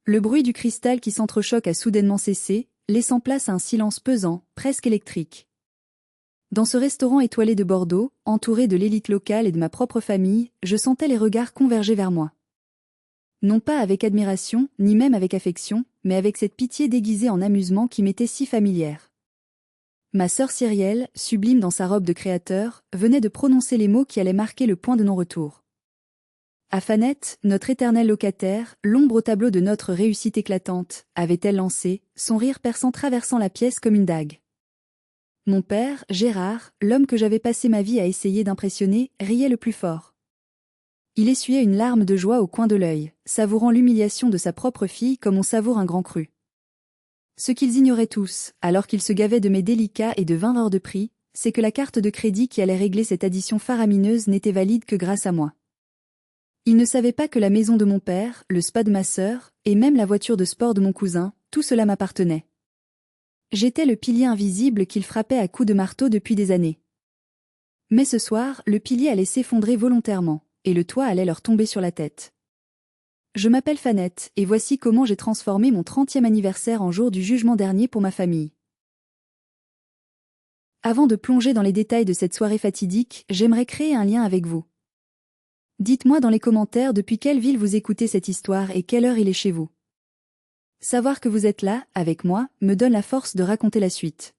Le bruit du cristal qui s'entrechoque a soudainement cessé, laissant place à un silence pesant, presque électrique. Dans ce restaurant étoilé de Bordeaux, entouré de l'élite locale et de ma propre famille, je sentais les regards converger vers moi. Non pas avec admiration, ni même avec affection, mais avec cette pitié déguisée en amusement qui m'était si familière. Ma sœur Cyrielle, sublime dans sa robe de créateur, venait de prononcer les mots qui allaient marquer le point de non-retour. Afanette, notre éternelle locataire, l'ombre au tableau de notre réussite éclatante, avait-elle lancé, son rire perçant traversant la pièce comme une dague. Mon père, Gérard, l'homme que j'avais passé ma vie à essayer d'impressionner, riait le plus fort. Il essuyait une larme de joie au coin de l'œil, savourant l'humiliation de sa propre fille comme on savoure un grand cru. Ce qu'ils ignoraient tous, alors qu'ils se gavaient de mes délicats et de 20 hors de prix, c'est que la carte de crédit qui allait régler cette addition faramineuse n'était valide que grâce à moi. Ils ne savaient pas que la maison de mon père, le spa de ma sœur, et même la voiture de sport de mon cousin, tout cela m'appartenait. J'étais le pilier invisible qu'ils frappaient à coups de marteau depuis des années. Mais ce soir, le pilier allait s'effondrer volontairement, et le toit allait leur tomber sur la tête. Je m'appelle Fanette, et voici comment j'ai transformé mon 30e anniversaire en jour du jugement dernier pour ma famille. Avant de plonger dans les détails de cette soirée fatidique, j'aimerais créer un lien avec vous. Dites-moi dans les commentaires depuis quelle ville vous écoutez cette histoire et quelle heure il est chez vous. Savoir que vous êtes là, avec moi, me donne la force de raconter la suite.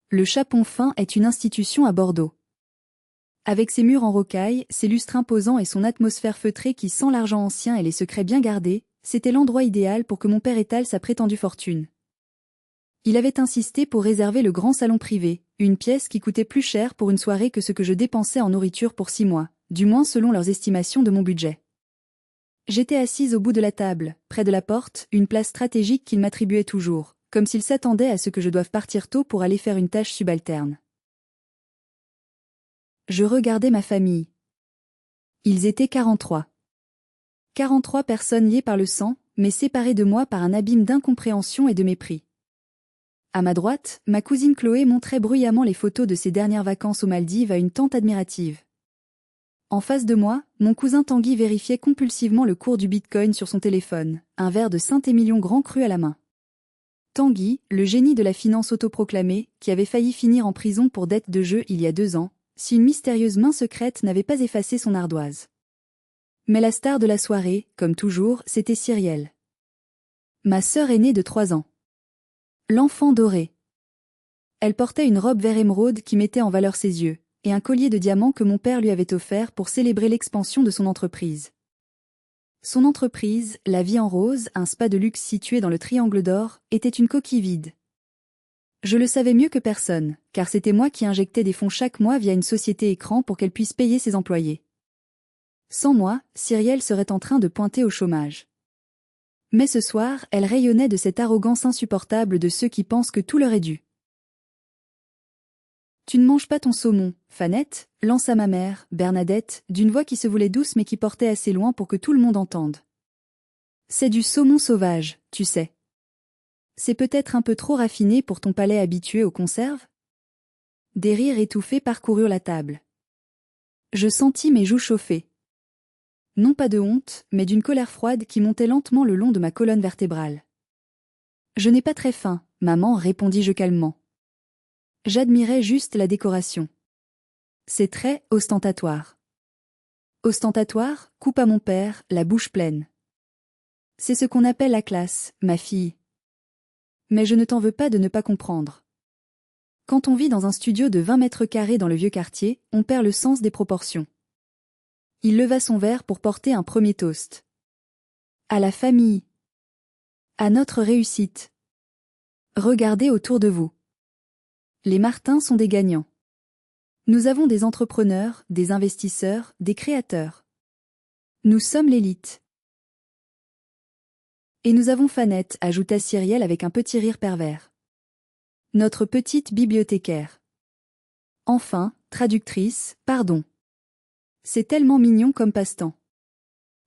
Le Chapon Fin est une institution à Bordeaux. Avec ses murs en rocaille, ses lustres imposants et son atmosphère feutrée qui sent l'argent ancien et les secrets bien gardés, c'était l'endroit idéal pour que mon père étale sa prétendue fortune. Il avait insisté pour réserver le grand salon privé, une pièce qui coûtait plus cher pour une soirée que ce que je dépensais en nourriture pour 6 mois, du moins selon leurs estimations de mon budget. J'étais assise au bout de la table, près de la porte, une place stratégique qu'il m'attribuait toujours, comme s'il s'attendait à ce que je doive partir tôt pour aller faire une tâche subalterne. Je regardais ma famille. Ils étaient 43. 43 personnes liées par le sang, mais séparées de moi par un abîme d'incompréhension et de mépris. À ma droite, ma cousine Chloé montrait bruyamment les photos de ses dernières vacances aux Maldives à une tante admirative. En face de moi, mon cousin Tanguy vérifiait compulsivement le cours du Bitcoin sur son téléphone, un verre de Saint-Émilion grand cru à la main. Tanguy, le génie de la finance autoproclamée, qui avait failli finir en prison pour dette de jeu il y a 2 ans, si une mystérieuse main secrète n'avait pas effacé son ardoise. Mais la star de la soirée, comme toujours, c'était Cyrielle. Ma sœur aînée de 3 ans. L'enfant doré. Elle portait une robe vert émeraude qui mettait en valeur ses yeux, et un collier de diamants que mon père lui avait offert pour célébrer l'expansion de son entreprise. Son entreprise, La Vie en Rose, un spa de luxe situé dans le Triangle d'Or, était une coquille vide. Je le savais mieux que personne, car c'était moi qui injectais des fonds chaque mois via une société écran pour qu'elle puisse payer ses employés. Sans moi, Cyrielle serait en train de pointer au chômage. Mais ce soir, elle rayonnait de cette arrogance insupportable de ceux qui pensent que tout leur est dû. « Tu ne manges pas ton saumon, Fanette ?» lança ma mère, Bernadette, d'une voix qui se voulait douce mais qui portait assez loin pour que tout le monde entende. « C'est du saumon sauvage, tu sais. C'est peut-être un peu trop raffiné pour ton palais habitué aux conserves ?» Des rires étouffés parcoururent la table. Je sentis mes joues chauffer. Non pas de honte, mais d'une colère froide qui montait lentement le long de ma colonne vertébrale. « Je n'ai pas très faim, maman, répondis-je calmement. J'admirais juste la décoration. C'est très ostentatoire. Ostentatoire, coupa mon père, la bouche pleine. C'est ce qu'on appelle la classe, ma fille. Mais je ne t'en veux pas de ne pas comprendre. Quand on vit dans un studio de 20 mètres carrés dans le vieux quartier, on perd le sens des proportions. Il leva son verre pour porter un premier toast. À la famille. À notre réussite. Regardez autour de vous. Les Martins sont des gagnants. Nous avons des entrepreneurs, des investisseurs, des créateurs. Nous sommes l'élite. Et nous avons Fanette, ajouta Cyrielle avec un petit rire pervers. Notre petite bibliothécaire. Enfin, traductrice, pardon. C'est tellement mignon comme passe-temps.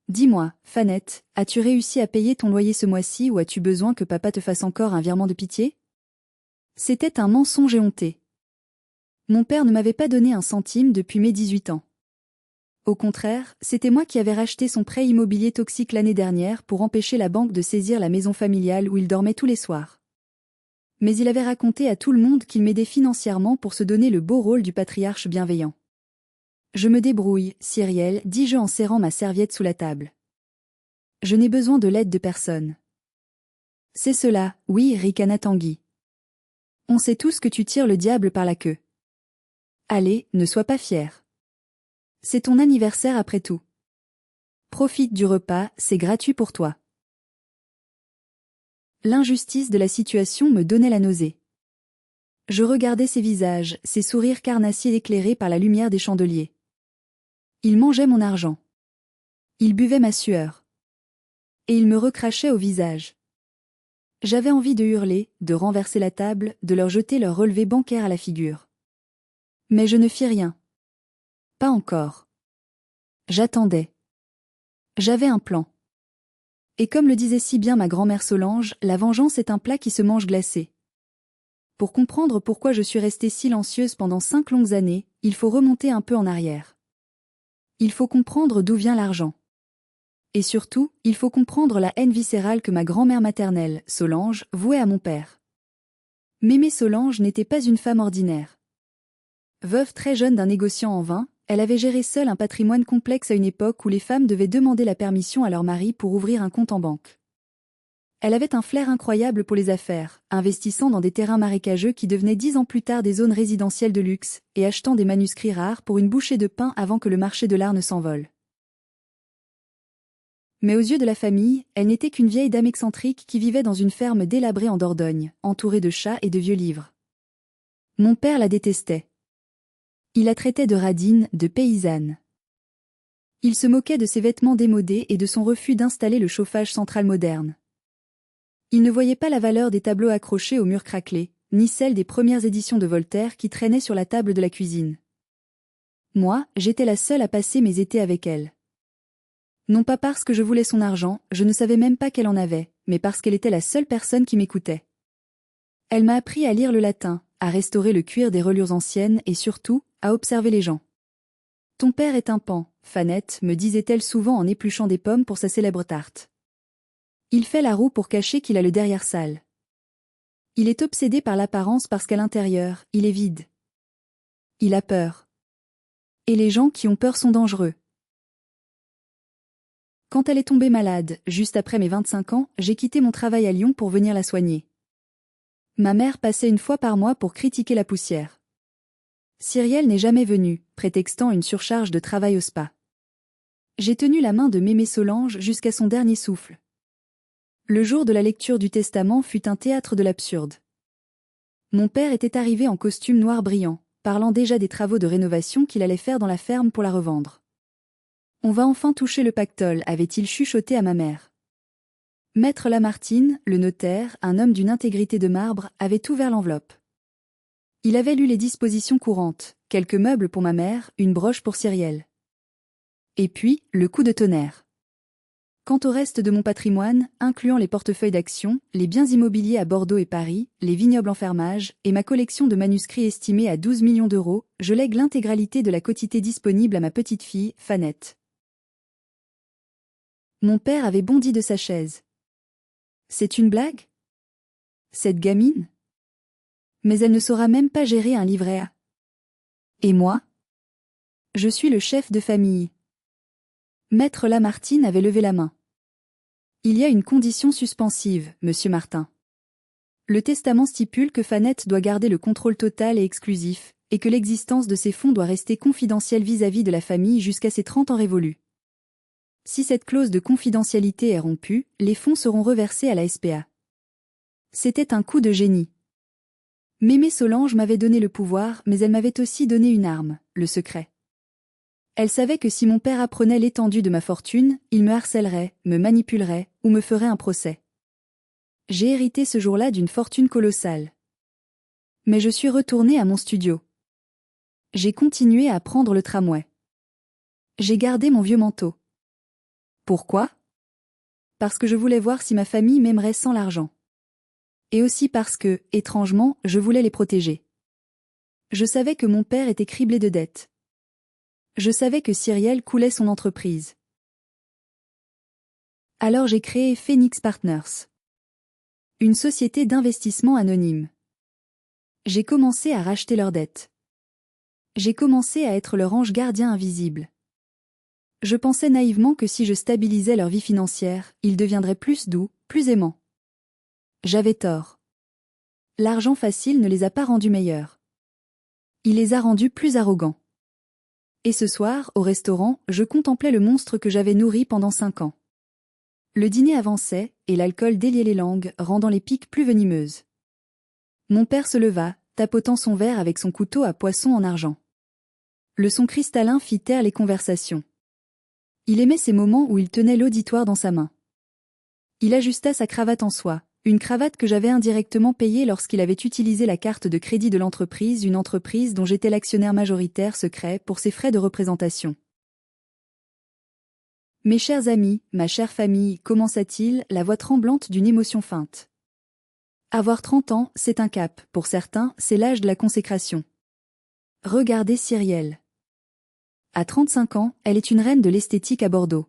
Dis-moi, Fanette, as-tu réussi à payer ton loyer ce mois-ci ou as-tu besoin que papa te fasse encore un virement de pitié ? C'était un mensonge éhonté. Mon père ne m'avait pas donné un centime depuis mes 18 ans. Au contraire, c'était moi qui avais racheté son prêt immobilier toxique l'année dernière pour empêcher la banque de saisir la maison familiale où il dormait tous les soirs. Mais il avait raconté à tout le monde qu'il m'aidait financièrement pour se donner le beau rôle du patriarche bienveillant. Je me débrouille, Cyrielle, dis-je en serrant ma serviette sous la table. Je n'ai besoin de l'aide de personne. C'est cela, oui, ricana Tanguy. On sait tous que tu tires le diable par la queue. Allez, ne sois pas fier. C'est ton anniversaire après tout. Profite du repas, c'est gratuit pour toi. L'injustice de la situation me donnait la nausée. Je regardais ces visages, ces sourires carnassiers éclairés par la lumière des chandeliers. Ils mangeaient mon argent. Ils buvaient ma sueur. Et ils me recrachaient au visage. J'avais envie de hurler, de renverser la table, de leur jeter leur relevé bancaire à la figure. Mais je ne fis rien. Pas encore. J'attendais. J'avais un plan. Et comme le disait si bien ma grand-mère Solange, la vengeance est un plat qui se mange glacé. Pour comprendre pourquoi je suis restée silencieuse pendant 5 longues années, il faut remonter un peu en arrière. Il faut comprendre d'où vient l'argent. Et surtout, il faut comprendre la haine viscérale que ma grand-mère maternelle, Solange, vouait à mon père. Mémé Solange n'était pas une femme ordinaire. Veuve très jeune d'un négociant en vin, elle avait géré seule un patrimoine complexe à une époque où les femmes devaient demander la permission à leur mari pour ouvrir un compte en banque. Elle avait un flair incroyable pour les affaires, investissant dans des terrains marécageux qui devenaient 10 ans plus tard des zones résidentielles de luxe, et achetant des manuscrits rares pour une bouchée de pain avant que le marché de l'art ne s'envole. Mais aux yeux de la famille, elle n'était qu'une vieille dame excentrique qui vivait dans une ferme délabrée en Dordogne, entourée de chats et de vieux livres. Mon père la détestait. Il la traitait de radine, de paysanne. Il se moquait de ses vêtements démodés et de son refus d'installer le chauffage central moderne. Il ne voyait pas la valeur des tableaux accrochés aux murs craquelés, ni celle des premières éditions de Voltaire qui traînaient sur la table de la cuisine. Moi, j'étais la seule à passer mes étés avec elle. Non pas parce que je voulais son argent, je ne savais même pas qu'elle en avait, mais parce qu'elle était la seule personne qui m'écoutait. Elle m'a appris à lire le latin, à restaurer le cuir des reliures anciennes et surtout, à observer les gens. Ton père est un pan, Fanette, me disait-elle souvent en épluchant des pommes pour sa célèbre tarte. Il fait la roue pour cacher qu'il a le derrière sale. Il est obsédé par l'apparence parce qu'à l'intérieur, il est vide. Il a peur. Et les gens qui ont peur sont dangereux. Quand elle est tombée malade, juste après mes 25 ans, j'ai quitté mon travail à Lyon pour venir la soigner. Ma mère passait une fois par mois pour critiquer la poussière. Cyrielle n'est jamais venue, prétextant une surcharge de travail au spa. J'ai tenu la main de Mémé Solange jusqu'à son dernier souffle. Le jour de la lecture du testament fut un théâtre de l'absurde. Mon père était arrivé en costume noir brillant, parlant déjà des travaux de rénovation qu'il allait faire dans la ferme pour la revendre. On va enfin toucher le pactole, avait-il chuchoté à ma mère. Maître Lamartine, le notaire, un homme d'une intégrité de marbre, avait ouvert l'enveloppe. Il avait lu les dispositions courantes, quelques meubles pour ma mère, une broche pour Cyrielle. Et puis, le coup de tonnerre. Quant au reste de mon patrimoine, incluant les portefeuilles d'actions, les biens immobiliers à Bordeaux et Paris, les vignobles en fermage, et ma collection de manuscrits estimée à 12 millions d'euros, je lègue l'intégralité de la quotité disponible à ma petite-fille, Fanette. Mon père avait bondi de sa chaise. C'est une blague? Cette gamine? Mais elle ne saura même pas gérer un livret A. Et moi? Je suis le chef de famille. Maître Lamartine avait levé la main. Il y a une condition suspensive, monsieur Martin. Le testament stipule que Fanette doit garder le contrôle total et exclusif, et que l'existence de ses fonds doit rester confidentielle vis-à-vis de la famille jusqu'à ses 30 ans révolus. Si cette clause de confidentialité est rompue, les fonds seront reversés à la SPA. C'était un coup de génie. Mémé Solange m'avait donné le pouvoir, mais elle m'avait aussi donné une arme, le secret. Elle savait que si mon père apprenait l'étendue de ma fortune, il me harcèlerait, me manipulerait, ou me ferait un procès. J'ai hérité ce jour-là d'une fortune colossale. Mais je suis retournée à mon studio. J'ai continué à prendre le tramway. J'ai gardé mon vieux manteau. Pourquoi? Parce que je voulais voir si ma famille m'aimerait sans l'argent. Et aussi parce que, étrangement, je voulais les protéger. Je savais que mon père était criblé de dettes. Je savais que Cyrielle coulait son entreprise. Alors j'ai créé Phoenix Partners. Une société d'investissement anonyme. J'ai commencé à racheter leurs dettes. J'ai commencé à être leur ange gardien invisible. Je pensais naïvement que si je stabilisais leur vie financière, ils deviendraient plus doux, plus aimants. J'avais tort. L'argent facile ne les a pas rendus meilleurs. Il les a rendus plus arrogants. Et ce soir, au restaurant, je contemplais le monstre que j'avais nourri pendant 5 ans. Le dîner avançait, et l'alcool déliait les langues, rendant les piques plus venimeuses. Mon père se leva, tapotant son verre avec son couteau à poisson en argent. Le son cristallin fit taire les conversations. Il aimait ces moments où il tenait l'auditoire dans sa main. Il ajusta sa cravate en soie, une cravate que j'avais indirectement payée lorsqu'il avait utilisé la carte de crédit de l'entreprise, une entreprise dont j'étais l'actionnaire majoritaire secret pour ses frais de représentation. Mes chers amis, ma chère famille, commença-t-il, la voix tremblante d'une émotion feinte. Avoir 30 ans, c'est un cap, pour certains, c'est l'âge de la consécration. Regardez Cyrielle. À 35 ans, elle est une reine de l'esthétique à Bordeaux.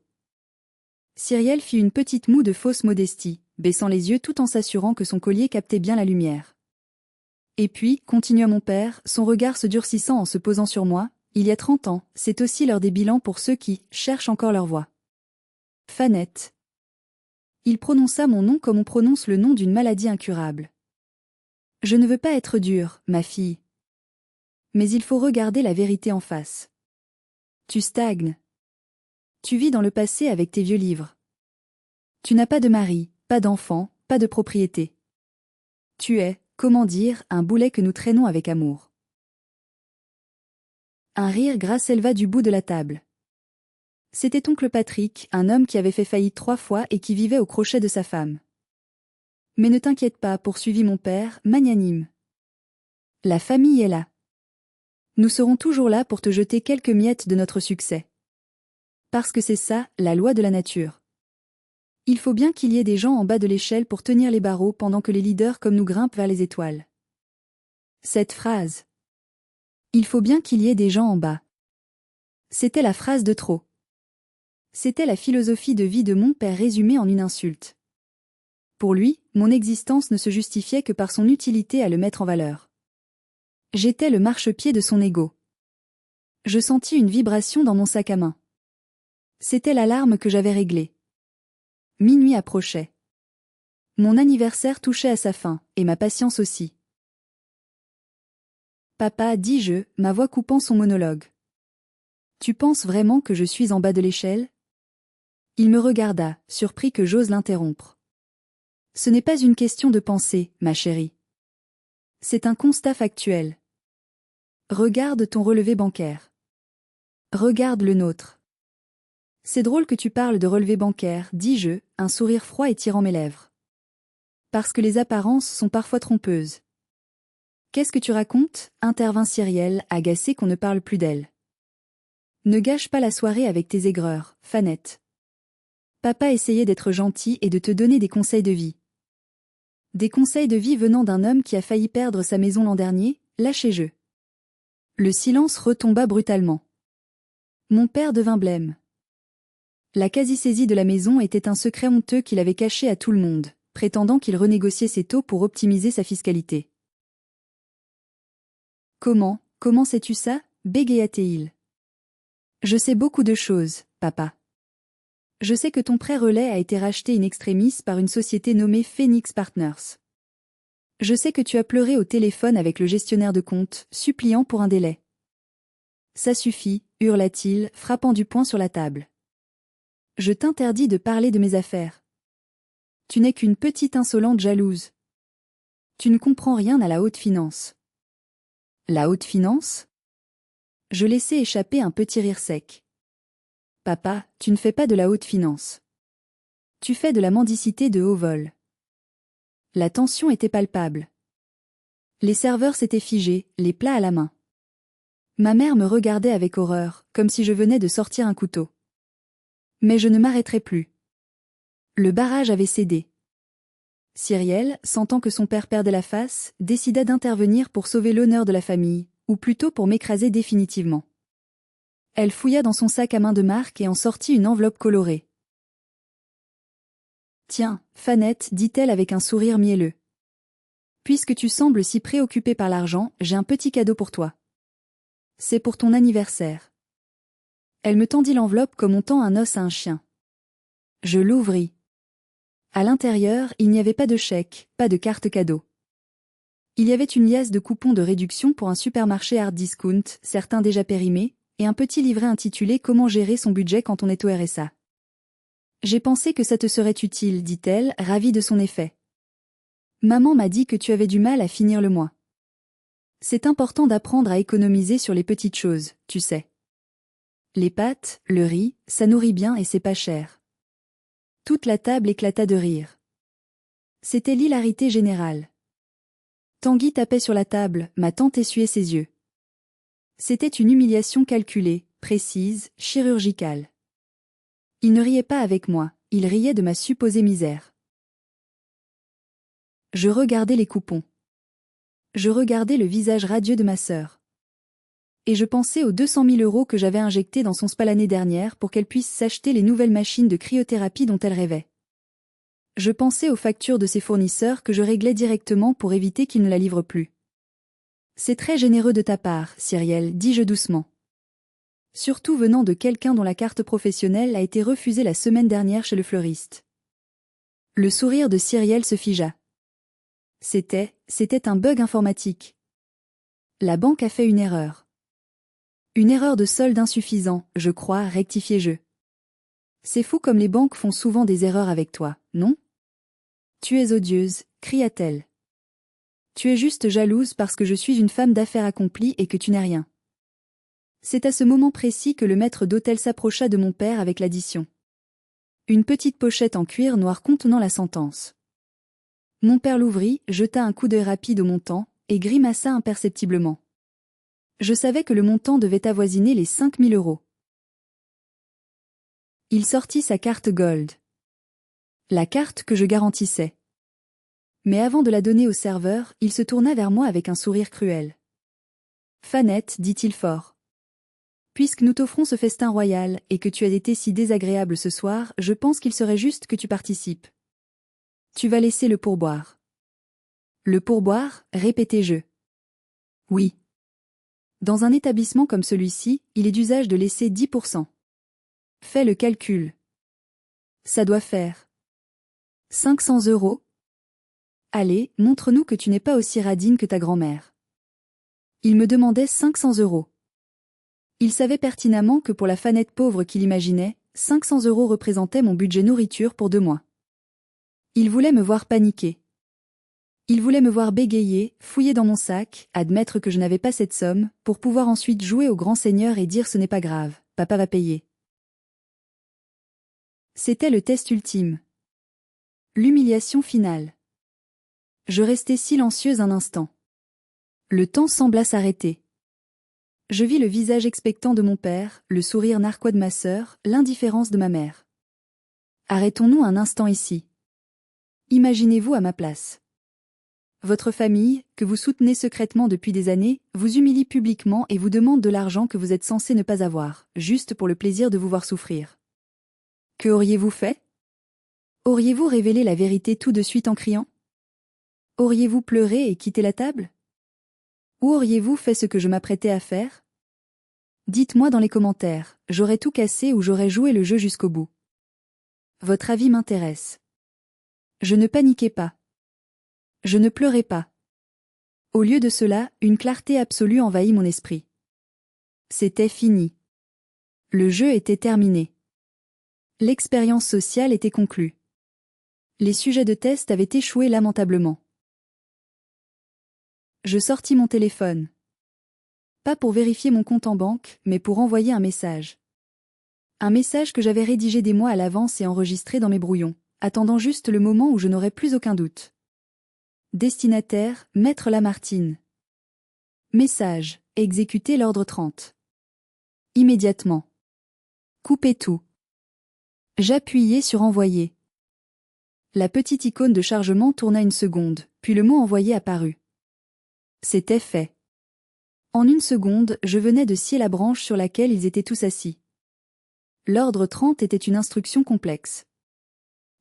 Cyrielle fit une petite moue de fausse modestie, baissant les yeux tout en s'assurant que son collier captait bien la lumière. Et puis, continua mon père, son regard se durcissant en se posant sur moi, il y a 30 ans, c'est aussi l'heure des bilans pour ceux qui cherchent encore leur voie. Fanette. Il prononça mon nom comme on prononce le nom d'une maladie incurable. Je ne veux pas être dur, ma fille. Mais il faut regarder la vérité en face. Tu stagnes. Tu vis dans le passé avec tes vieux livres. Tu n'as pas de mari, pas d'enfant, pas de propriété. Tu es, comment dire, un boulet que nous traînons avec amour. Un rire gras s'éleva du bout de la table. C'était oncle Patrick, un homme qui avait fait faillite 3 fois et qui vivait au crochet de sa femme. Mais ne t'inquiète pas, poursuivit mon père, magnanime. La famille est là. Nous serons toujours là pour te jeter quelques miettes de notre succès. Parce que c'est ça, la loi de la nature. Il faut bien qu'il y ait des gens en bas de l'échelle pour tenir les barreaux pendant que les leaders comme nous grimpent vers les étoiles. Cette phrase. Il faut bien qu'il y ait des gens en bas. C'était la phrase de trop. C'était la philosophie de vie de mon père résumée en une insulte. Pour lui, mon existence ne se justifiait que par son utilité à le mettre en valeur. J'étais le marchepied de son ego. Je sentis une vibration dans mon sac à main. C'était l'alarme que j'avais réglée. Minuit approchait. Mon anniversaire touchait à sa fin, et ma patience aussi. Papa, dis-je, ma voix coupant son monologue. Tu penses vraiment que je suis en bas de l'échelle ? Il me regarda, surpris que j'ose l'interrompre. Ce n'est pas une question de pensée, ma chérie. C'est un constat factuel. Regarde ton relevé bancaire. Regarde le nôtre. C'est drôle que tu parles de relevé bancaire, dis-je, un sourire froid étirant mes lèvres. Parce que les apparences sont parfois trompeuses. Qu'est-ce que tu racontes ? Intervint Cyrielle, agacée qu'on ne parle plus d'elle. Ne gâche pas la soirée avec tes aigreurs, Fanette. Papa essayait d'être gentil et de te donner des conseils de vie. Des conseils de vie venant d'un homme qui a failli perdre sa maison l'an dernier, lâchez-je. Le silence retomba brutalement. Mon père devint blême. La quasi-saisie de la maison était un secret honteux qu'il avait caché à tout le monde, prétendant qu'il renégociait ses taux pour optimiser sa fiscalité. Comment sais-tu ça ? Bégaya-t-il. Je sais beaucoup de choses, papa. Je sais que ton prêt relais a été racheté in extremis par une société nommée Phoenix Partners. Je sais que tu as pleuré au téléphone avec le gestionnaire de compte, suppliant pour un délai. Ça suffit, hurla-t-il, frappant du poing sur la table. Je t'interdis de parler de mes affaires. Tu n'es qu'une petite insolente jalouse. Tu ne comprends rien à la haute finance. La haute finance ? Je laissai échapper un petit rire sec. Papa, tu ne fais pas de la haute finance. Tu fais de la mendicité de haut vol. La tension était palpable. Les serveurs s'étaient figés, les plats à la main. Ma mère me regardait avec horreur, comme si je venais de sortir un couteau. Mais je ne m'arrêterai plus. Le barrage avait cédé. Cyrielle, sentant que son père perdait la face, décida d'intervenir pour sauver l'honneur de la famille, ou plutôt pour m'écraser définitivement. Elle fouilla dans son sac à main de marque et en sortit une enveloppe colorée. Tiens, Fanette, dit-elle avec un sourire mielleux. Puisque tu sembles si préoccupée par l'argent, j'ai un petit cadeau pour toi. C'est pour ton anniversaire. Elle me tendit l'enveloppe comme on tend un os à un chien. Je l'ouvris. À l'intérieur, il n'y avait pas de chèque, pas de carte cadeau. Il y avait une liasse de coupons de réduction pour un supermarché hard discount, certains déjà périmés, et un petit livret intitulé « Comment gérer son budget quand on est au RSA ». J'ai pensé que ça te serait utile, dit-elle, ravie de son effet. Maman m'a dit que tu avais du mal à finir le mois. C'est important d'apprendre à économiser sur les petites choses, tu sais. Les pâtes, le riz, ça nourrit bien et c'est pas cher. Toute la table éclata de rire. C'était l'hilarité générale. Tanguy tapait sur la table, ma tante essuyait ses yeux. C'était une humiliation calculée, précise, chirurgicale. Il ne riait pas avec moi, il riait de ma supposée misère. Je regardais les coupons. Je regardais le visage radieux de ma sœur. Et je pensais aux 200 000 € que j'avais injectés dans son spa l'année dernière pour qu'elle puisse s'acheter les nouvelles machines de cryothérapie dont elle rêvait. Je pensais aux factures de ses fournisseurs que je réglais directement pour éviter qu'ils ne la livrent plus. C'est très généreux de ta part, Cyrielle, dis-je doucement. Surtout venant de quelqu'un dont la carte professionnelle a été refusée la semaine dernière chez le fleuriste. Le sourire de Cyrielle se figea. C'était un bug informatique. La banque a fait une erreur. Une erreur de solde insuffisant, je crois, rectifiai-je. C'est fou comme les banques font souvent des erreurs avec toi, non? Tu es odieuse, cria-t-elle. Tu es juste jalouse parce que je suis une femme d'affaires accomplie et que tu n'es rien. C'est à ce moment précis que le maître d'hôtel s'approcha de mon père avec l'addition. Une petite pochette en cuir noir contenant la sentence. Mon père l'ouvrit, jeta un coup d'œil rapide au montant, et grimaça imperceptiblement. Je savais que le montant devait avoisiner les 5 000 €. Il sortit sa carte Gold. La carte que je garantissais. Mais avant de la donner au serveur, il se tourna vers moi avec un sourire cruel. Fanette, dit-il fort. Puisque nous t'offrons ce festin royal, et que tu as été si désagréable ce soir, je pense qu'il serait juste que tu participes. Tu vas laisser le pourboire. Le pourboire, répétai-je. Oui. Dans un établissement comme celui-ci, il est d'usage de laisser 10%. Fais le calcul. Ça doit faire 500 €. Allez, montre-nous que tu n'es pas aussi radine que ta grand-mère. Il me demandait 500 €. Il savait pertinemment que pour la Fanette pauvre qu'il imaginait, 500 € représentaient mon budget nourriture pour 2 mois. Il voulait me voir paniquer. Il voulait me voir bégayer, fouiller dans mon sac, admettre que je n'avais pas cette somme, pour pouvoir ensuite jouer au grand seigneur et dire ce n'est pas grave, papa va payer. C'était le test ultime. L'humiliation finale. Je restai silencieuse un instant. Le temps sembla s'arrêter. Je vis le visage expectant de mon père, le sourire narquois de ma sœur, l'indifférence de ma mère. Arrêtons-nous un instant ici. Imaginez-vous à ma place. Votre famille, que vous soutenez secrètement depuis des années, vous humilie publiquement et vous demande de l'argent que vous êtes censé ne pas avoir, juste pour le plaisir de vous voir souffrir. Que auriez-vous fait? Auriez-vous révélé la vérité tout de suite en criant? Auriez-vous pleuré et quitté la table? Ou auriez-vous fait ce que je m'apprêtais à faire? Dites-moi dans les commentaires, j'aurais tout cassé ou j'aurais joué le jeu jusqu'au bout. Votre avis m'intéresse. Je ne paniquais pas. Je ne pleurais pas. Au lieu de cela, une clarté absolue envahit mon esprit. C'était fini. Le jeu était terminé. L'expérience sociale était conclue. Les sujets de test avaient échoué lamentablement. Je sortis mon téléphone. Pas pour vérifier mon compte en banque, mais pour envoyer un message. Un message que j'avais rédigé des mois à l'avance et enregistré dans mes brouillons, attendant juste le moment où je n'aurais plus aucun doute. Destinataire, Maître Lamartine. Message, exécuter l'ordre 30. Immédiatement. Coupez tout. J'appuyai sur envoyer. La petite icône de chargement tourna une seconde, puis le mot envoyé apparut. C'était fait. En une seconde, je venais de scier la branche sur laquelle ils étaient tous assis. L'ordre 30 était une instruction complexe.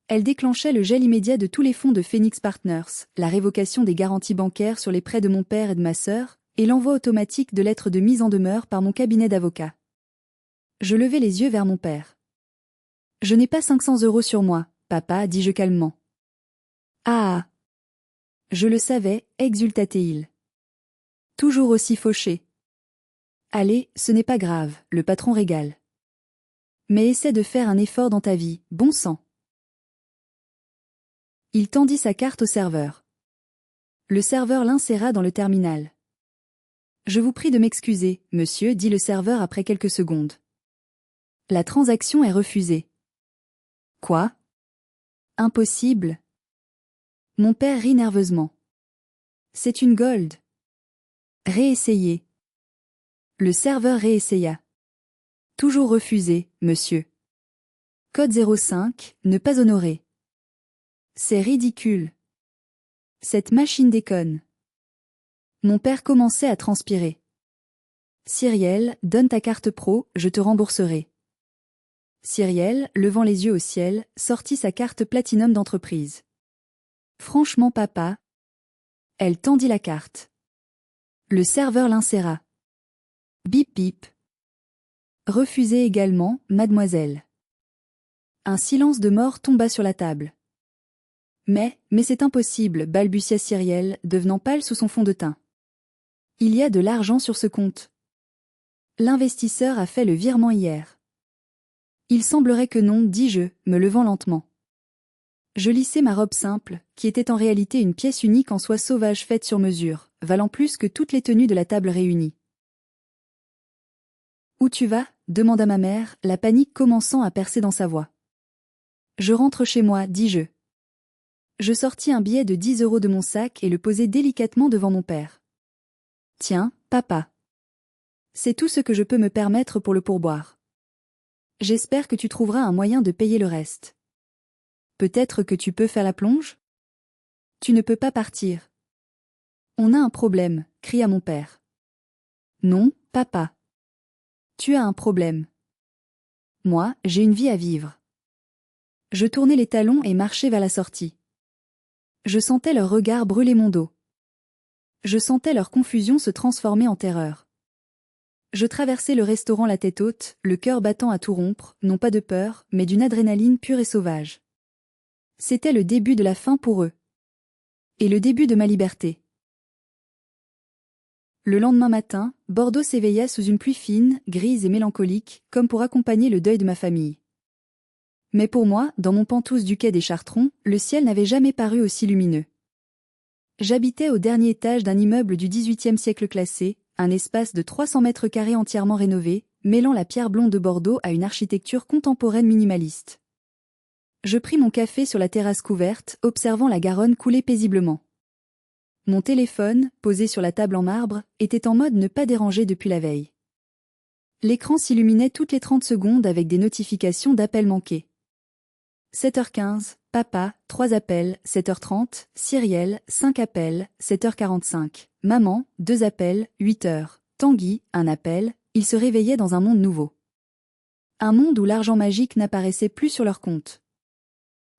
Elle déclenchait le gel immédiat de tous les fonds de Phoenix Partners, la révocation des garanties bancaires sur les prêts de mon père et de ma sœur, et l'envoi automatique de lettres de mise en demeure par mon cabinet d'avocat. Je levai les yeux vers mon père. « Je n'ai pas 500 € sur moi, papa, dis-je calmement. Ah! Je le savais, exulta-t-il. Toujours aussi fauché. Allez, ce n'est pas grave, le patron régale. Mais essaie de faire un effort dans ta vie, bon sang. Il tendit sa carte au serveur. Le serveur l'inséra dans le terminal. Je vous prie de m'excuser, monsieur, dit le serveur après quelques secondes. La transaction est refusée. Quoi? Impossible. Mon père rit nerveusement. C'est une gold. Réessayez. Le serveur réessaya. Toujours refusé, monsieur. Code 05, ne pas honorer. C'est ridicule. Cette machine déconne. Mon père commençait à transpirer. Cyrielle, donne ta carte pro, je te rembourserai. Cyrielle, levant les yeux au ciel, sortit sa carte Platinum d'entreprise. Franchement papa. Elle tendit la carte. Le serveur l'inséra. Bip bip. Refusé également, mademoiselle. Un silence de mort tomba sur la table. Mais c'est impossible, balbutia Cyrielle, devenant pâle sous son fond de teint. Il y a de l'argent sur ce compte. L'investisseur a fait le virement hier. Il semblerait que non, dis-je, me levant lentement. Je lissai ma robe simple, qui était en réalité une pièce unique en soie sauvage faite sur mesure, valant plus que toutes les tenues de la table réunie. Où tu vas? Demanda ma mère, la panique commençant à percer dans sa voix. Je rentre chez moi, dis-je. Je sortis un billet de 10 € de mon sac et le posai délicatement devant mon père. Tiens, papa. C'est tout ce que je peux me permettre pour le pourboire. J'espère que tu trouveras un moyen de payer le reste. Peut-être que tu peux faire la plonge? Tu ne peux pas partir. On a un problème, cria mon père. Non, papa. Tu as un problème. Moi, j'ai une vie à vivre. Je tournai les talons et marchai vers la sortie. Je sentais leur regard brûler mon dos. Je sentais leur confusion se transformer en terreur. Je traversai le restaurant la tête haute, le cœur battant à tout rompre, non pas de peur, mais d'une adrénaline pure et sauvage. C'était le début de la fin pour eux. Et le début de ma liberté. Le lendemain matin, Bordeaux s'éveilla sous une pluie fine, grise et mélancolique, comme pour accompagner le deuil de ma famille. Mais pour moi, dans mon Penthouse du quai des Chartrons, le ciel n'avait jamais paru aussi lumineux. J'habitais au dernier étage d'un immeuble du XVIIIe siècle classé, un espace de 300 mètres carrés entièrement rénové, mêlant la pierre blonde de Bordeaux à une architecture contemporaine minimaliste. Je pris mon café sur la terrasse couverte, observant la Garonne couler paisiblement. Mon téléphone, posé sur la table en marbre, était en mode ne pas déranger depuis la veille. L'écran s'illuminait toutes les 30 secondes avec des notifications d'appels manqués. 7h15, papa, 3 appels, 7h30, Cyrielle, 5 appels, 7h45, maman, 2 appels, 8h, Tanguy, 1 appel, ils se réveillaient dans un monde nouveau. Un monde où l'argent magique n'apparaissait plus sur leur compte.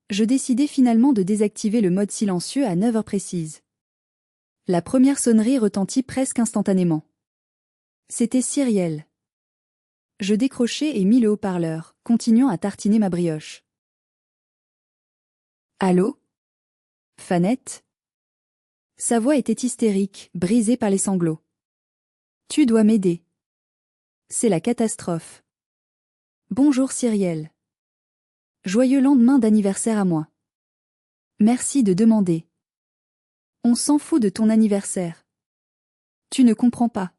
Je décidai finalement de désactiver le mode silencieux à 9h précises. La première sonnerie retentit presque instantanément. C'était Cyrielle. Je décrochai et mis le haut-parleur, continuant à tartiner ma brioche. Allô? Fanette? Sa voix était hystérique, brisée par les sanglots. Tu dois m'aider. C'est la catastrophe. Bonjour Cyrielle. Joyeux lendemain d'anniversaire à moi. Merci de demander. On s'en fout de ton anniversaire. Tu ne comprends pas.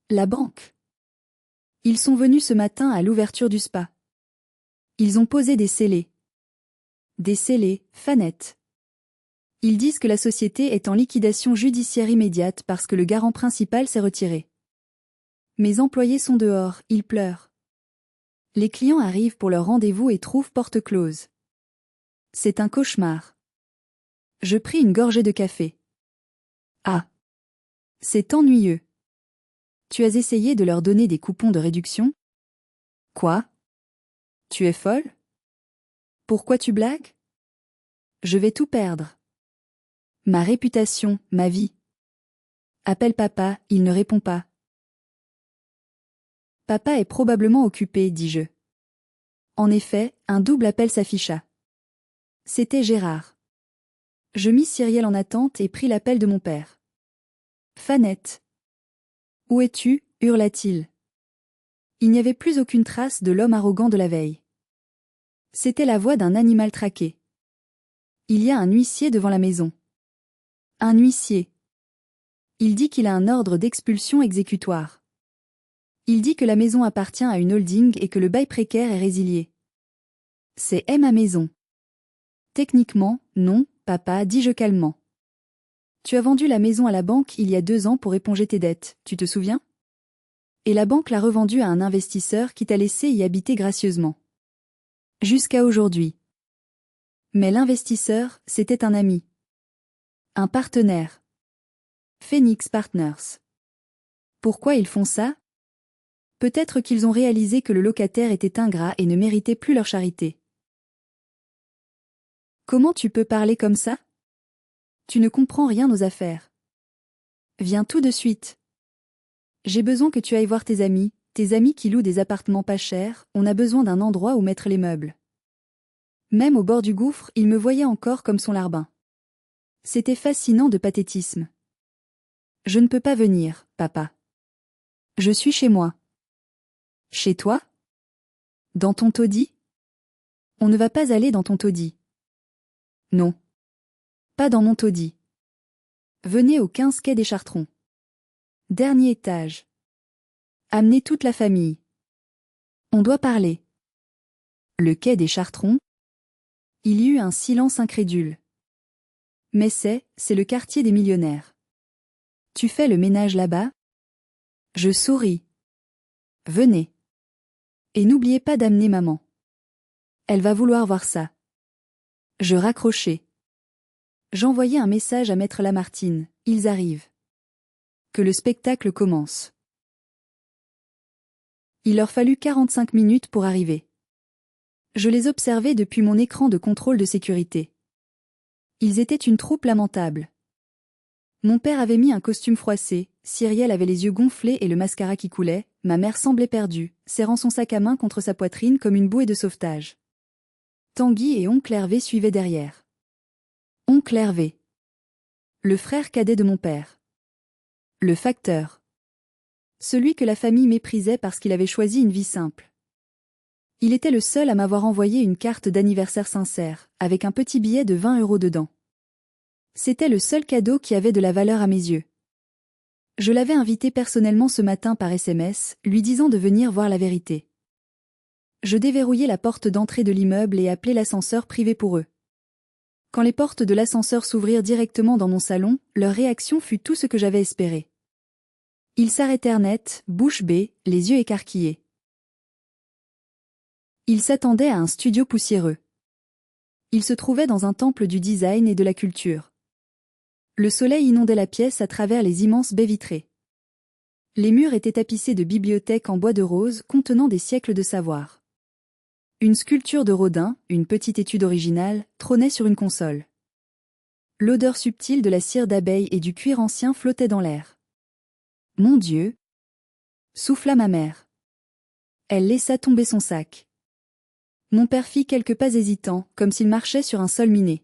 La banque. Ils sont venus ce matin à l'ouverture du spa. Ils ont posé des scellés. Des scellés, Fanette. Ils disent que la société est en liquidation judiciaire immédiate parce que le garant principal s'est retiré. Mes employés sont dehors, ils pleurent. Les clients arrivent pour leur rendez-vous et trouvent porte close. C'est un cauchemar. Je pris une gorgée de café. Ah. C'est ennuyeux. Tu as essayé de leur donner des coupons de réduction? Quoi? Tu es folle? Pourquoi tu blagues? Je vais tout perdre. Ma réputation, ma vie. Appelle papa, il ne répond pas. Papa est probablement occupé, dis-je. En effet, un double appel s'afficha. C'était Gérard. Je mis Cyrielle en attente et pris l'appel de mon père. Fanette. Où es-tu? Hurla-t-il. Il n'y avait plus aucune trace de l'homme arrogant de la veille. C'était la voix d'un animal traqué. Il y a un huissier devant la maison. Un huissier. Il dit qu'il a un ordre d'expulsion exécutoire. Il dit que la maison appartient à une holding et que le bail précaire est résilié. C'est ma maison. Techniquement, non, papa, dis-je calmement. Tu as vendu la maison à la banque il y a 2 ans pour éponger tes dettes, tu te souviens? Et la banque l'a revendue à un investisseur qui t'a laissé y habiter gracieusement. Jusqu'à aujourd'hui. Mais l'investisseur, c'était un ami. Un partenaire. Phoenix Partners. Pourquoi ils font ça? Peut-être qu'ils ont réalisé que le locataire était ingrat et ne méritait plus leur charité. Comment tu peux parler comme ça? Tu ne comprends rien aux affaires. Viens tout de suite. J'ai besoin que tu ailles voir tes amis qui louent des appartements pas chers, on a besoin d'un endroit où mettre les meubles. Même au bord du gouffre, il me voyait encore comme son larbin. C'était fascinant de pathétisme. Je ne peux pas venir, papa. Je suis chez moi. Chez toi? Dans ton taudis? On ne va pas aller dans ton taudis. Non. Pas dans mon taudis. Venez au 15 quai des Chartrons. Dernier étage. Amenez toute la famille. On doit parler. Le quai des Chartrons? Il y eut un silence incrédule. Mais c'est le quartier des millionnaires. Tu fais le ménage là-bas? Je souris. Venez. Et n'oubliez pas d'amener maman. Elle va vouloir voir ça. Je raccrochai. J'envoyai un message à maître Lamartine, ils arrivent. Que le spectacle commence. Il leur fallut 45 minutes pour arriver. Je les observais depuis mon écran de contrôle de sécurité. Ils étaient une troupe lamentable. Mon père avait mis un costume froissé, Cyrielle avait les yeux gonflés et le mascara qui coulait, ma mère semblait perdue, serrant son sac à main contre sa poitrine comme une bouée de sauvetage. Tanguy et oncle Hervé suivaient derrière. Oncle Hervé. Le frère cadet de mon père. Le facteur. Celui que la famille méprisait parce qu'il avait choisi une vie simple. Il était le seul à m'avoir envoyé une carte d'anniversaire sincère, avec un petit billet de 20 € dedans. C'était le seul cadeau qui avait de la valeur à mes yeux. Je l'avais invité personnellement ce matin par SMS, lui disant de venir voir la vérité. Je déverrouillai la porte d'entrée de l'immeuble et appelai l'ascenseur privé pour eux. Quand les portes de l'ascenseur s'ouvrirent directement dans mon salon, leur réaction fut tout ce que j'avais espéré. Ils s'arrêtèrent net, bouche bée, les yeux écarquillés. Ils s'attendaient à un studio poussiéreux. Ils se trouvaient dans un temple du design et de la culture. Le soleil inondait la pièce à travers les immenses baies vitrées. Les murs étaient tapissés de bibliothèques en bois de rose contenant des siècles de savoir. Une sculpture de Rodin, une petite étude originale, trônait sur une console. L'odeur subtile de la cire d'abeille et du cuir ancien flottait dans l'air. Mon Dieu! Souffla ma mère. Elle laissa tomber son sac. Mon père fit quelques pas hésitants, comme s'il marchait sur un sol miné.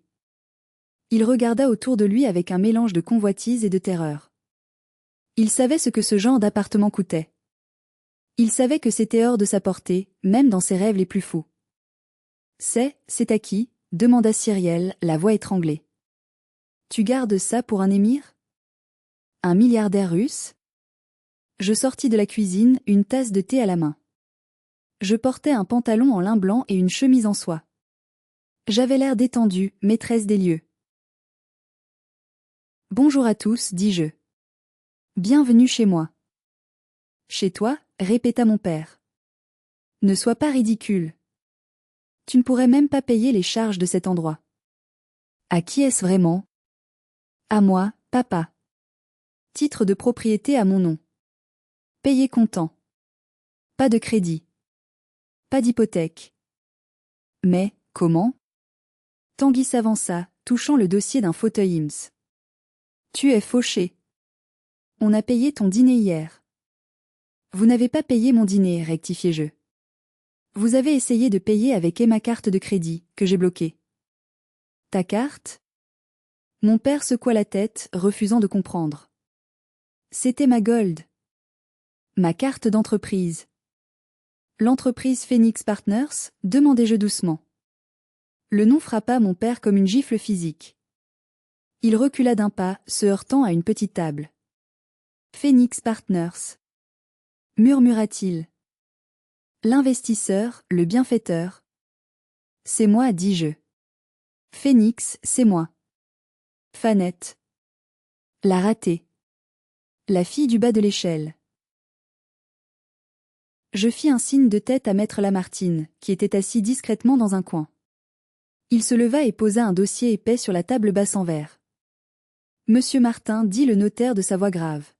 Il regarda autour de lui avec un mélange de convoitise et de terreur. Il savait ce que ce genre d'appartement coûtait. Il savait que c'était hors de sa portée, même dans ses rêves les plus fous. C'est à qui? Demanda Cyrielle, la voix étranglée. Tu gardes ça pour un émir? Un milliardaire russe? Je sortis de la cuisine, une tasse de thé à la main. Je portais un pantalon en lin blanc et une chemise en soie. J'avais l'air détendue, maîtresse des lieux. Bonjour à tous, dis-je. Bienvenue chez moi. Chez toi, répéta mon père. Ne sois pas ridicule. Tu ne pourrais même pas payer les charges de cet endroit. À qui est-ce vraiment? À moi, papa. Titre de propriété à mon nom. Payer comptant. Pas de crédit. Pas d'hypothèque. Mais, comment? Tanguy s'avança, touchant le dossier d'un fauteuil IMSS. Tu es fauché. On a payé ton dîner hier. Vous n'avez pas payé mon dîner, rectifiai-je. Vous avez essayé de payer avec ma carte de crédit, que j'ai bloquée. Ta carte? Mon père secoua la tête, refusant de comprendre. C'était ma Gold. Ma carte d'entreprise. L'entreprise Phoenix Partners, demandai-je doucement. Le nom frappa mon père comme une gifle physique. Il recula d'un pas, se heurtant à une petite table. Phoenix Partners. Murmura-t-il. L'investisseur, le bienfaiteur. C'est moi, dis-je. Phoenix, c'est moi. Fanette. La ratée. La fille du bas de l'échelle. Je fis un signe de tête à maître Lamartine, qui était assis discrètement dans un coin. Il se leva et posa un dossier épais sur la table basse en verre. Monsieur Martin, dit le notaire de sa voix grave.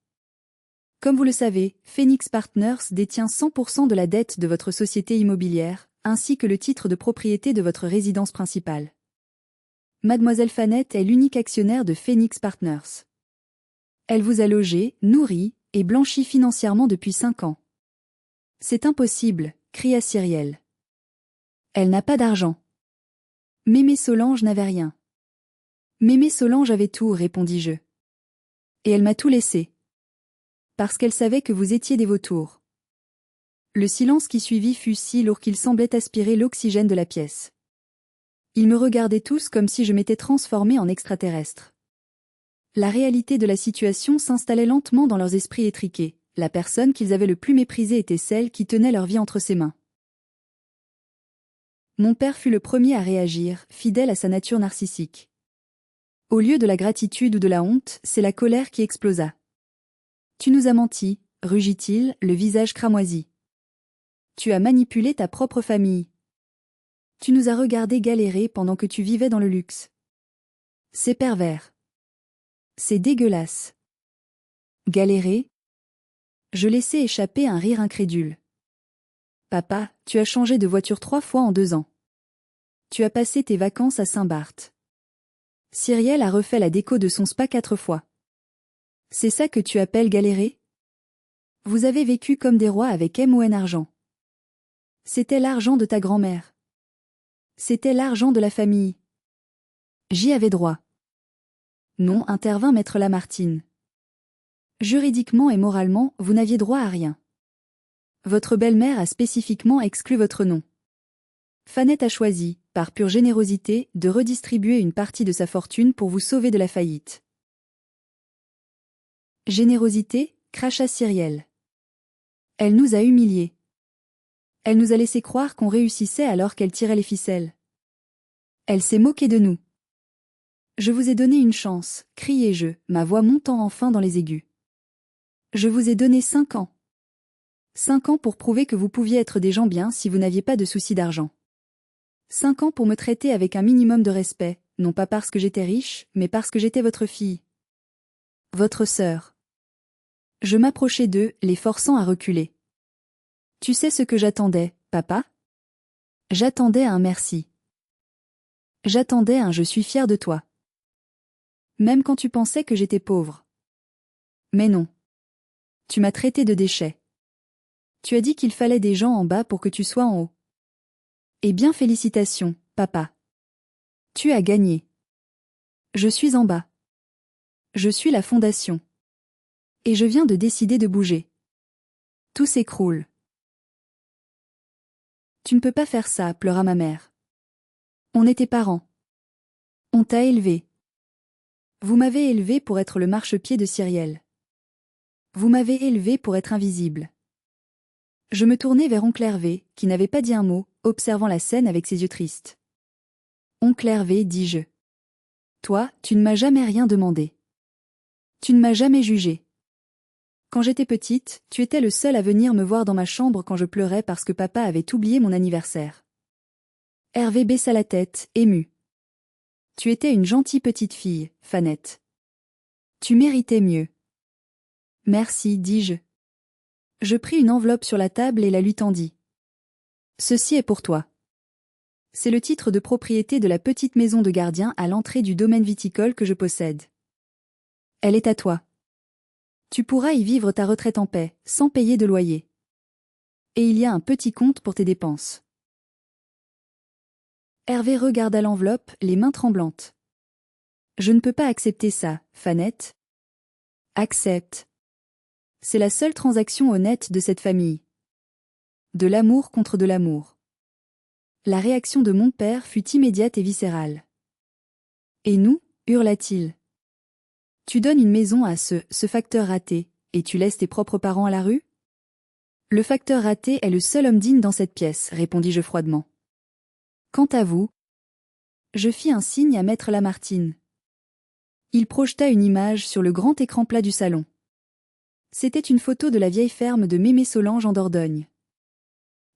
Comme vous le savez, Phoenix Partners détient 100% de la dette de votre société immobilière, ainsi que le titre de propriété de votre résidence principale. Mademoiselle Fanette est l'unique actionnaire de Phoenix Partners. Elle vous a logé, nourri et blanchi financièrement depuis 5 ans. C'est impossible, cria Cyrielle. Elle n'a pas d'argent. Mémé Solange n'avait rien. Mémé Solange avait tout, répondis-je. Et elle m'a tout laissé. Parce qu'elle savait que vous étiez des vautours. Le silence qui suivit fut si lourd qu'il semblait aspirer l'oxygène de la pièce. Ils me regardaient tous comme si je m'étais transformé en extraterrestre. La réalité de la situation s'installait lentement dans leurs esprits étriqués. La personne qu'ils avaient le plus méprisée était celle qui tenait leur vie entre ses mains. Mon père fut le premier à réagir, fidèle à sa nature narcissique. Au lieu de la gratitude ou de la honte, c'est la colère qui explosa. Tu nous as menti, rugit-il, le visage cramoisi. Tu as manipulé ta propre famille. Tu nous as regardés galérer pendant que tu vivais dans le luxe. C'est pervers. C'est dégueulasse. Galérer? Je laissai échapper un rire incrédule. Papa, tu as changé de voiture 3 fois en 2 ans. Tu as passé tes vacances à Saint-Barth. Cyrielle a refait la déco de son spa 4 fois. C'est ça que tu appelles galérer? Vous avez vécu comme des rois avec MON argent. C'était l'argent de ta grand-mère. C'était l'argent de la famille. J'y avais droit. Non, intervint maître Lamartine. Juridiquement et moralement, vous n'aviez droit à rien. Votre belle-mère a spécifiquement exclu votre nom. Fanette a choisi, par pure générosité, de redistribuer une partie de sa fortune pour vous sauver de la faillite. Générosité, cracha Cyrielle. Elle nous a humiliés. Elle nous a laissé croire qu'on réussissait alors qu'elle tirait les ficelles. Elle s'est moquée de nous. Je vous ai donné une chance, criai-je, ma voix montant enfin dans les aigus. Je vous ai donné 5 ans. 5 ans pour prouver que vous pouviez être des gens bien si vous n'aviez pas de soucis d'argent. 5 ans pour me traiter avec un minimum de respect, non pas parce que j'étais riche, mais parce que j'étais votre fille. Votre sœur. Je m'approchai d'eux, les forçant à reculer. Tu sais ce que j'attendais, papa? J'attendais un merci. J'attendais un je suis fier de toi. Même quand tu pensais que j'étais pauvre. Mais non. Tu m'as traité de déchet. Tu as dit qu'il fallait des gens en bas pour que tu sois en haut. Eh bien félicitations, papa. Tu as gagné. Je suis en bas. Je suis la fondation. Et je viens de décider de bouger. Tout s'écroule. Tu ne peux pas faire ça, pleura ma mère. On était parents. On t'a élevé. Vous m'avez élevé pour être le marchepied de Cyrielle. Vous m'avez élevé pour être invisible. Je me tournai vers oncle Hervé, qui n'avait pas dit un mot, observant la scène avec ses yeux tristes. Oncle Hervé, dis-je. Toi, tu ne m'as jamais rien demandé. Tu ne m'as jamais jugé. Quand j'étais petite, tu étais le seul à venir me voir dans ma chambre quand je pleurais parce que papa avait oublié mon anniversaire. Hervé baissa la tête, ému. Tu étais une gentille petite fille, Fanette. Tu méritais mieux. Merci, dis-je. Je pris une enveloppe sur la table et la lui tendis. Ceci est pour toi. C'est le titre de propriété de la petite maison de gardien à l'entrée du domaine viticole que je possède. Elle est à toi. Tu pourras y vivre ta retraite en paix, sans payer de loyer. Et il y a un petit compte pour tes dépenses. Hervé regarda l'enveloppe, les mains tremblantes. Je ne peux pas accepter ça, Fanette. Accepte. C'est la seule transaction honnête de cette famille. De l'amour contre de l'amour. La réaction de mon père fut immédiate et viscérale. Et nous, hurla-t-il. Tu donnes une maison à ce facteur raté, et tu laisses tes propres parents à la rue? Le facteur raté est le seul homme digne dans cette pièce, répondis-je froidement. Quant à vous, je fis un signe à maître Lamartine. Il projeta une image sur le grand écran plat du salon. C'était une photo de la vieille ferme de Mémé Solange en Dordogne.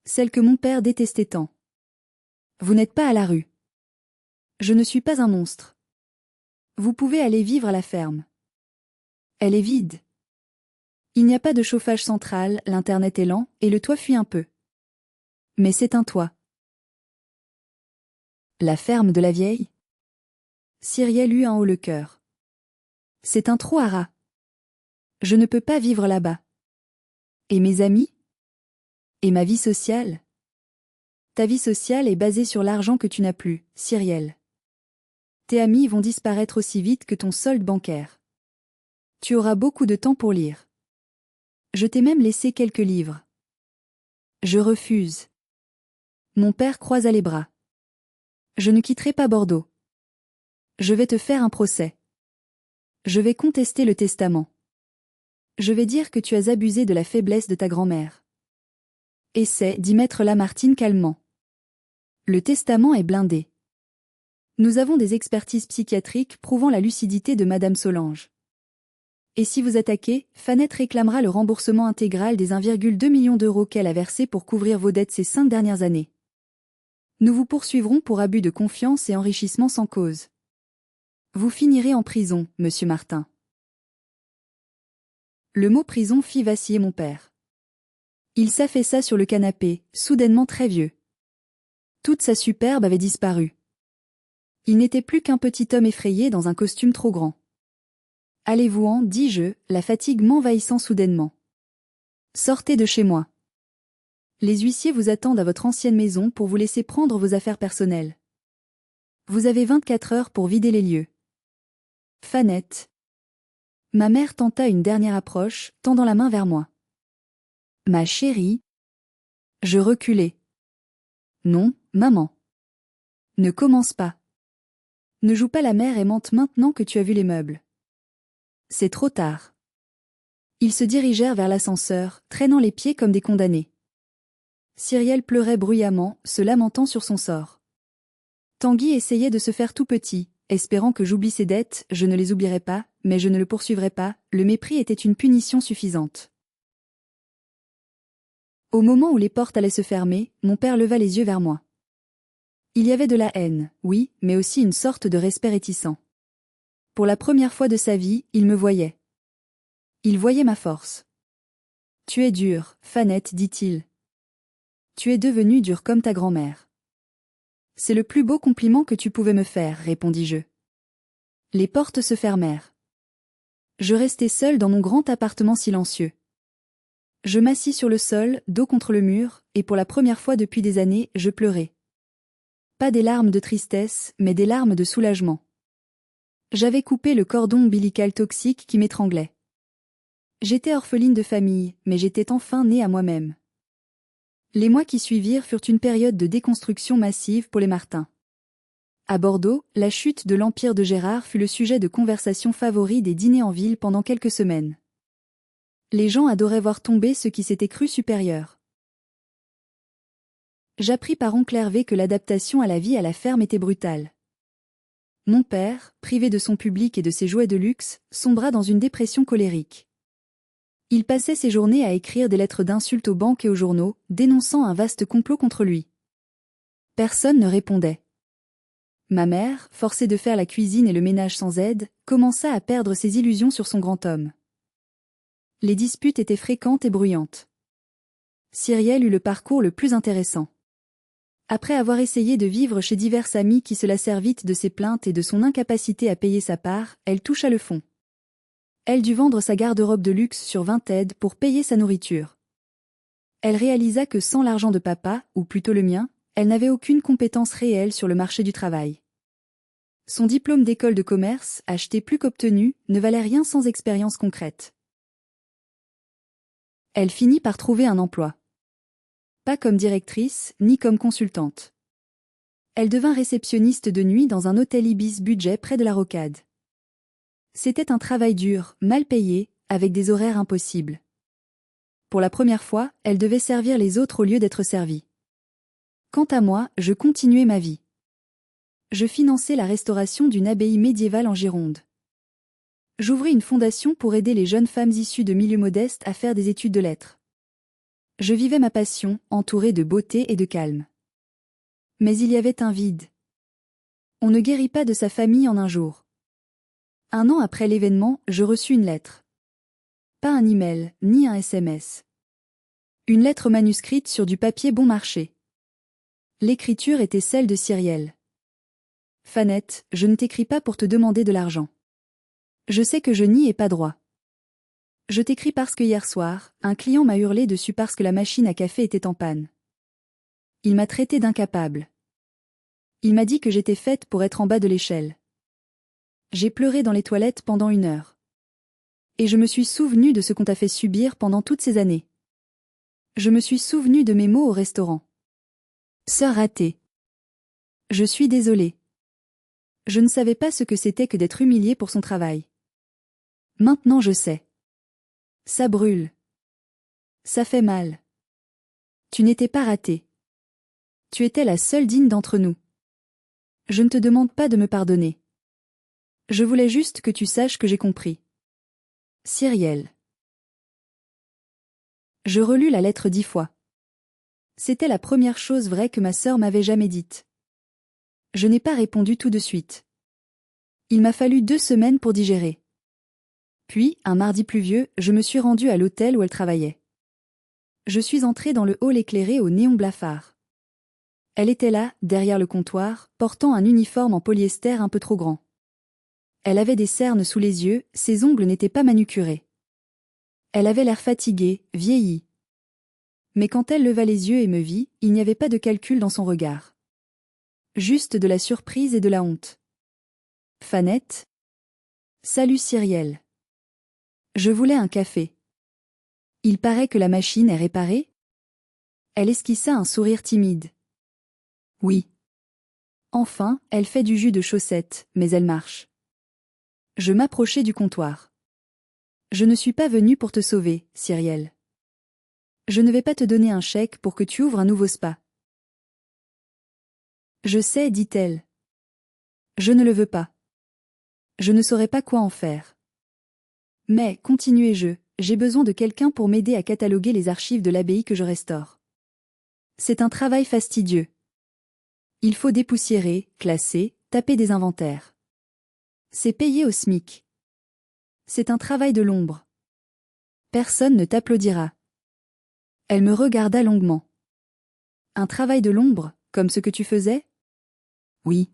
Celle que mon père détestait tant. Vous n'êtes pas à la rue. Je ne suis pas un monstre. Vous pouvez aller vivre à la ferme. Elle est vide. Il n'y a pas de chauffage central, l'internet est lent, et le toit fuit un peu. Mais c'est un toit. La ferme de la vieille? Cyrielle eut en haut le cœur. C'est un trou à rats. Je ne peux pas vivre là-bas. Et mes amis? Et ma vie sociale? Ta vie sociale est basée sur l'argent que tu n'as plus, Cyrielle. Tes amis vont disparaître aussi vite que ton solde bancaire. Tu auras beaucoup de temps pour lire. Je t'ai même laissé quelques livres. Je refuse. Mon père croisa les bras. Je ne quitterai pas Bordeaux. Je vais te faire un procès. Je vais contester le testament. Je vais dire que tu as abusé de la faiblesse de ta grand-mère. Essaie d'y mettre Lamartine calmement. Le testament est blindé. Nous avons des expertises psychiatriques prouvant la lucidité de Madame Solange. Et si vous attaquez, Fanette réclamera le remboursement intégral des 1,2 million d'euros qu'elle a versés pour couvrir vos dettes ces 5 dernières années. Nous vous poursuivrons pour abus de confiance et enrichissement sans cause. Vous finirez en prison, monsieur Martin. Le mot prison fit vaciller mon père. Il s'affaissa sur le canapé, soudainement très vieux. Toute sa superbe avait disparu. Il n'était plus qu'un petit homme effrayé dans un costume trop grand. Allez-vous-en, dis-je, la fatigue m'envahissant soudainement. Sortez de chez moi. Les huissiers vous attendent à votre ancienne maison pour vous laisser prendre vos affaires personnelles. Vous avez 24 heures pour vider les lieux. Fanette. Ma mère tenta une dernière approche, tendant la main vers moi. Ma chérie. Je reculai. Non, maman. Ne commence pas. Ne joue pas la mère aimante maintenant que tu as vu les meubles. C'est trop tard. Ils se dirigèrent vers l'ascenseur, traînant les pieds comme des condamnés. Cyrielle pleurait bruyamment, se lamentant sur son sort. Tanguy essayait de se faire tout petit, espérant que j'oublie ses dettes, je ne les oublierai pas, mais je ne le poursuivrai pas, le mépris était une punition suffisante. Au moment où les portes allaient se fermer, mon père leva les yeux vers moi. Il y avait de la haine, oui, mais aussi une sorte de respect réticent. Pour la première fois de sa vie, il me voyait. Il voyait ma force. Tu es dure, Fanette, dit-il. Tu es devenue dure comme ta grand-mère. C'est le plus beau compliment que tu pouvais me faire, répondis-je. Les portes se fermèrent. Je restai seule dans mon grand appartement silencieux. Je m'assis sur le sol, dos contre le mur, et pour la première fois depuis des années, je pleurais. Pas des larmes de tristesse, mais des larmes de soulagement. J'avais coupé le cordon ombilical toxique qui m'étranglait. J'étais orpheline de famille, mais j'étais enfin née à moi-même. Les mois qui suivirent furent une période de déconstruction massive pour les Martin. À Bordeaux, la chute de l'empire de Gérard fut le sujet de conversation favori des dîners en ville pendant quelques semaines. Les gens adoraient voir tomber ceux qui s'étaient crus supérieurs. J'appris par oncle Hervé que l'adaptation à la vie à la ferme était brutale. Mon père, privé de son public et de ses jouets de luxe, sombra dans une dépression colérique. Il passait ses journées à écrire des lettres d'insultes aux banques et aux journaux, dénonçant un vaste complot contre lui. Personne ne répondait. Ma mère, forcée de faire la cuisine et le ménage sans aide, commença à perdre ses illusions sur son grand homme. Les disputes étaient fréquentes et bruyantes. Cyrielle eut le parcours le plus intéressant. Après avoir essayé de vivre chez divers amis qui se la servirent de ses plaintes et de son incapacité à payer sa part, elle toucha le fond. Elle dut vendre sa garde-robe de luxe sur Vinted pour payer sa nourriture. Elle réalisa que sans l'argent de papa, ou plutôt le mien, elle n'avait aucune compétence réelle sur le marché du travail. Son diplôme d'école de commerce, acheté plus qu'obtenu, ne valait rien sans expérience concrète. Elle finit par trouver un emploi. Pas comme directrice, ni comme consultante. Elle devint réceptionniste de nuit dans un hôtel Ibis Budget près de la Rocade. C'était un travail dur, mal payé, avec des horaires impossibles. Pour la première fois, elle devait servir les autres au lieu d'être servie. Quant à moi, je continuais ma vie. Je finançais la restauration d'une abbaye médiévale en Gironde. J'ouvris une fondation pour aider les jeunes femmes issues de milieux modestes à faire des études de lettres. Je vivais ma passion, entourée de beauté et de calme. Mais il y avait un vide. On ne guérit pas de sa famille en un jour. 1 an après l'événement, je reçus une lettre. Pas un email, ni un SMS. Une lettre manuscrite sur du papier bon marché. L'écriture était celle de Cyrielle. Fanette, je ne t'écris pas pour te demander de l'argent. Je sais que je n'y ai pas droit. Je t'écris parce que hier soir, un client m'a hurlé dessus parce que la machine à café était en panne. Il m'a traité d'incapable. Il m'a dit que j'étais faite pour être en bas de l'échelle. J'ai pleuré dans les toilettes pendant 1 heure. Et je me suis souvenu de ce qu'on t'a fait subir pendant toutes ces années. Je me suis souvenu de mes mots au restaurant. Sœur ratée. Je suis désolée. Je ne savais pas ce que c'était que d'être humiliée pour son travail. Maintenant je sais. Ça brûle. Ça fait mal. Tu n'étais pas ratée. Tu étais la seule digne d'entre nous. Je ne te demande pas de me pardonner. Je voulais juste que tu saches que j'ai compris. Cyrielle. Je relus la lettre 10 fois. C'était la première chose vraie que ma sœur m'avait jamais dite. Je n'ai pas répondu tout de suite. Il m'a fallu 2 semaines pour digérer. Puis, un mardi pluvieux, je me suis rendue à l'hôtel où elle travaillait. Je suis entrée dans le hall éclairé au néon blafard. Elle était là, derrière le comptoir, portant un uniforme en polyester un peu trop grand. Elle avait des cernes sous les yeux, ses ongles n'étaient pas manucurés. Elle avait l'air fatiguée, vieillie. Mais quand elle leva les yeux et me vit, il n'y avait pas de calcul dans son regard. Juste de la surprise et de la honte. Fanette. Salut Cyrielle. Je voulais un café. Il paraît que la machine est réparée? Elle esquissa un sourire timide. Oui. Enfin, elle fait du jus de chaussette, mais elle marche. Je m'approchai du comptoir. Je ne suis pas venue pour te sauver, Cyrielle. Je ne vais pas te donner un chèque pour que tu ouvres un nouveau spa. Je sais, dit-elle. Je ne le veux pas. Je ne saurais pas quoi en faire. Mais, continuai-je, j'ai besoin de quelqu'un pour m'aider à cataloguer les archives de l'abbaye que je restaure. C'est un travail fastidieux. Il faut dépoussiérer, classer, taper des inventaires. C'est payé au SMIC. C'est un travail de l'ombre. Personne ne t'applaudira. Elle me regarda longuement. Un travail de l'ombre, comme ce que tu faisais? Oui.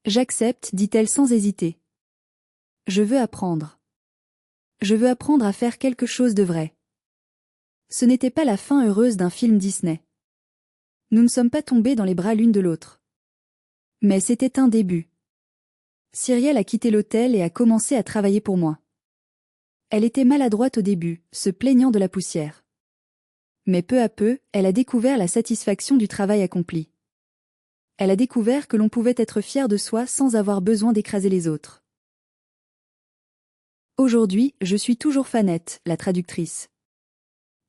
J'accepte, dit-elle sans hésiter. Je veux apprendre. Je veux apprendre à faire quelque chose de vrai. Ce n'était pas la fin heureuse d'un film Disney. Nous ne sommes pas tombés dans les bras l'une de l'autre. Mais c'était un début. Cyrielle a quitté l'hôtel et a commencé à travailler pour moi. Elle était maladroite au début, se plaignant de la poussière. Mais peu à peu, elle a découvert la satisfaction du travail accompli. Elle a découvert que l'on pouvait être fier de soi sans avoir besoin d'écraser les autres. Aujourd'hui, je suis toujours Fanette, la traductrice.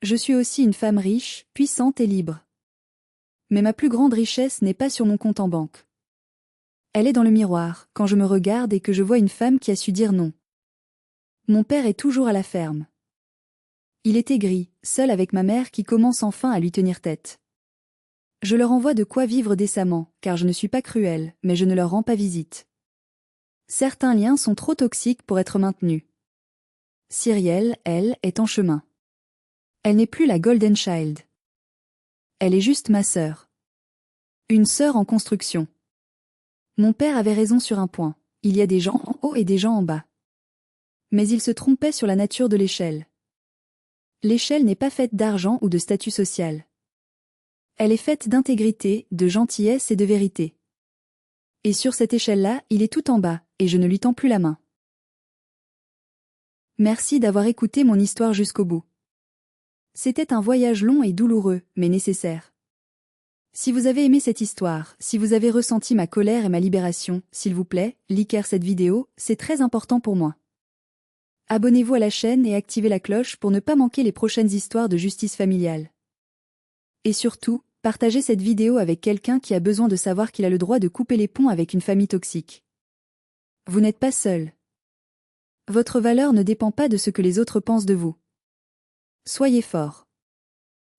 Je suis aussi une femme riche, puissante et libre. Mais ma plus grande richesse n'est pas sur mon compte en banque. Elle est dans le miroir, quand je me regarde et que je vois une femme qui a su dire non. Mon père est toujours à la ferme. Il est aigri, seul avec ma mère qui commence enfin à lui tenir tête. Je leur envoie de quoi vivre décemment, car je ne suis pas cruelle, mais je ne leur rends pas visite. Certains liens sont trop toxiques pour être maintenus. Cyrielle, elle, est en chemin. Elle n'est plus la Golden Child. Elle est juste ma sœur. Une sœur en construction. Mon père avait raison sur un point. Il y a des gens en haut et des gens en bas. Mais il se trompait sur la nature de l'échelle. L'échelle n'est pas faite d'argent ou de statut social. Elle est faite d'intégrité, de gentillesse et de vérité. Et sur cette échelle-là, il est tout en bas, et je ne lui tends plus la main. Merci d'avoir écouté mon histoire jusqu'au bout. C'était un voyage long et douloureux, mais nécessaire. Si vous avez aimé cette histoire, si vous avez ressenti ma colère et ma libération, s'il vous plaît, likez cette vidéo, c'est très important pour moi. Abonnez-vous à la chaîne et activez la cloche pour ne pas manquer les prochaines histoires de justice familiale. Et surtout, partagez cette vidéo avec quelqu'un qui a besoin de savoir qu'il a le droit de couper les ponts avec une famille toxique. Vous n'êtes pas seul. Votre valeur ne dépend pas de ce que les autres pensent de vous. Soyez fort.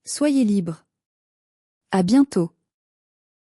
Soyez libre. À bientôt.